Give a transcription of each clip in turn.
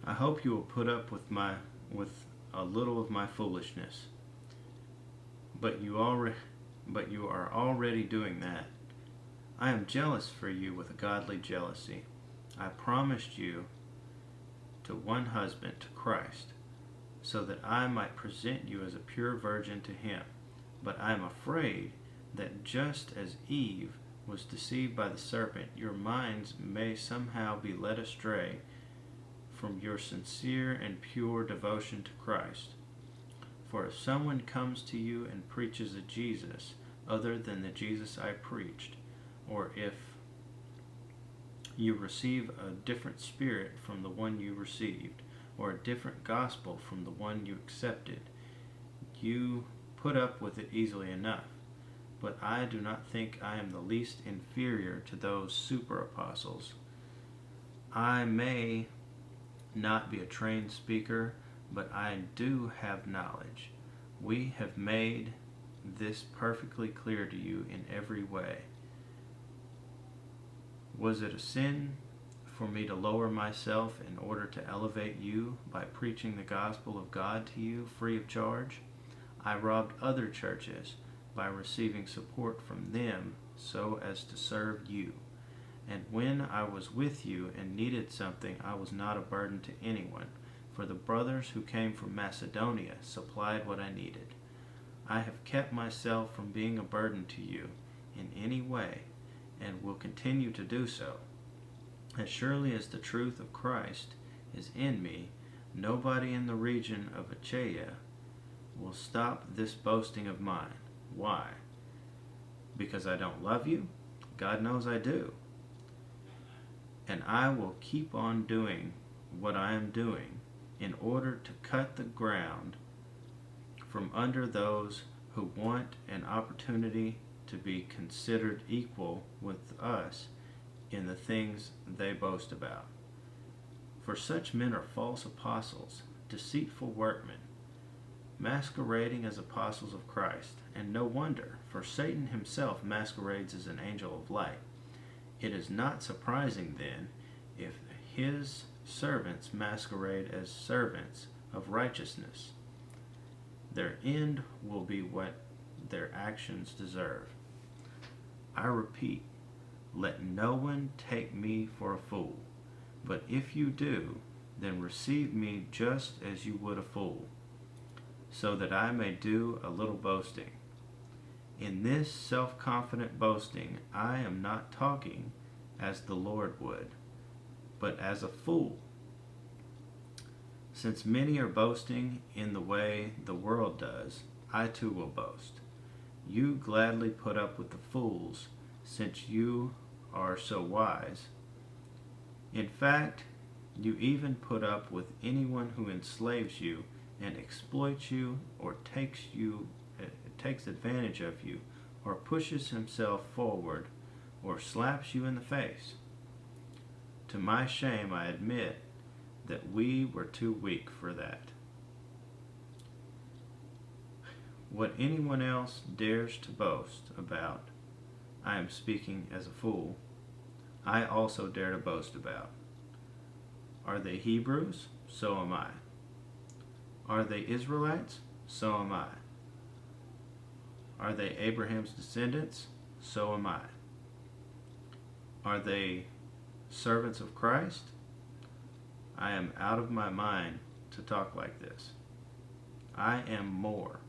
I hope you will put up with a little of my foolishness. But you are already doing that. I am jealous for you with a godly jealousy. I promised you to one husband, to Christ, so that I might present you as a pure virgin to him. But I am afraid that just as Eve was deceived by the serpent, your minds may somehow be led astray from your sincere and pure devotion to Christ. For if someone comes to you and preaches a Jesus other than the Jesus I preached, or if you receive a different spirit from the one you received, or a different gospel from the one you accepted, you put up with it easily enough. But I do not think I am the least inferior to those super apostles. I may not be a trained speaker, but I do have knowledge. We have made this perfectly clear to you in every way. Was it a sin for me to lower myself in order to elevate you by preaching the gospel of God to you free of charge? I robbed other churches by receiving support from them so as to serve you. And when I was with you and needed something, I was not a burden to anyone, for the brothers who came from Macedonia supplied what I needed. I have kept myself from being a burden to you in any way, and will continue to do so. As surely as the truth of Christ is in me, nobody in the region of Achaia will stop this boasting of mine. Why? Because I don't love you? God knows I do. And I will keep on doing what I am doing in order to cut the ground from under those who want an opportunity to be considered equal with us in the things they boast about. For such men are false apostles, deceitful workmen, masquerading as apostles of Christ. And no wonder, for Satan himself masquerades as an angel of light. It is not surprising, then, if his servants masquerade as servants of righteousness. Their end will be what their actions deserve. I repeat, let no one take me for a fool, but if you do, then receive me just as you would a fool, so that I may do a little boasting. In this self-confident boasting, I am not talking as the Lord would, but as a fool. Since many are boasting in the way the world does, I too will boast. You gladly put up with the fools, since you are so wise. In fact, you even put up with anyone who enslaves you and exploits you, or takes advantage of you, or pushes himself forward, or slaps you in the face. To my shame, I admit that we were too weak for that. What anyone else dares to boast about, I am speaking as a fool, I also dare to boast about. Are they Hebrews? So am I. Are they Israelites? So am I. Are they Abraham's descendants? So am I. Are they servants of Christ? I am out of my mind to talk like this. I am more.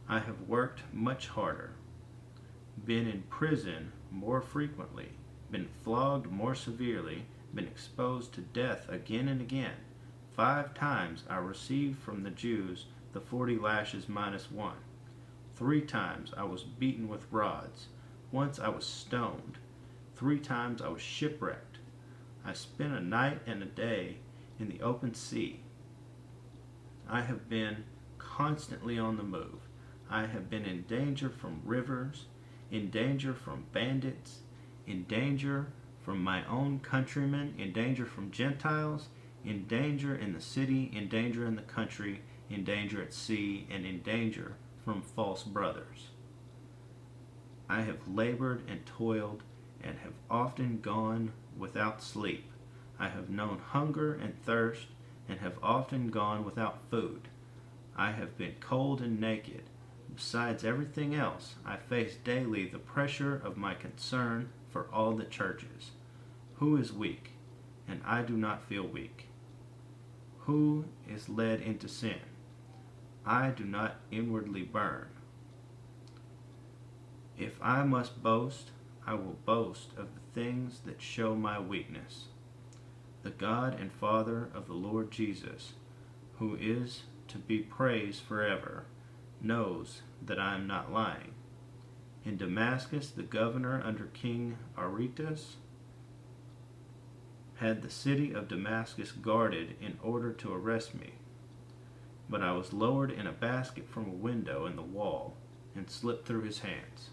I have worked much harder, been in prison more frequently, been flogged more severely, been exposed to death again and again. 5 times I received from the Jews the 40 lashes minus 1. 3 times I was beaten with rods. Once I was stoned. 3 times I was shipwrecked. I spent a night and a day in the open sea. I have been constantly on the move. I have been in danger from rivers, in danger from bandits, in danger from my own countrymen, in danger from Gentiles, in danger in the city, in danger in the country, in danger at sea, and in danger from false brothers. I have labored and toiled, and have often gone without sleep. I have known hunger and thirst, and have often gone without food. I have been cold and naked. Besides everything else, I face daily the pressure of my concern for all the churches. Who is weak, and I do not feel weak? Who is led into sin? I do not inwardly burn. If I must boast, I will boast of the things that show my weakness. The God and Father of the Lord Jesus, who is to be praised forever, knows that I am not lying. In Damascus, the governor under King Aretas had the city of Damascus guarded in order to arrest me. But I was lowered in a basket from a window in the wall and slipped through his hands.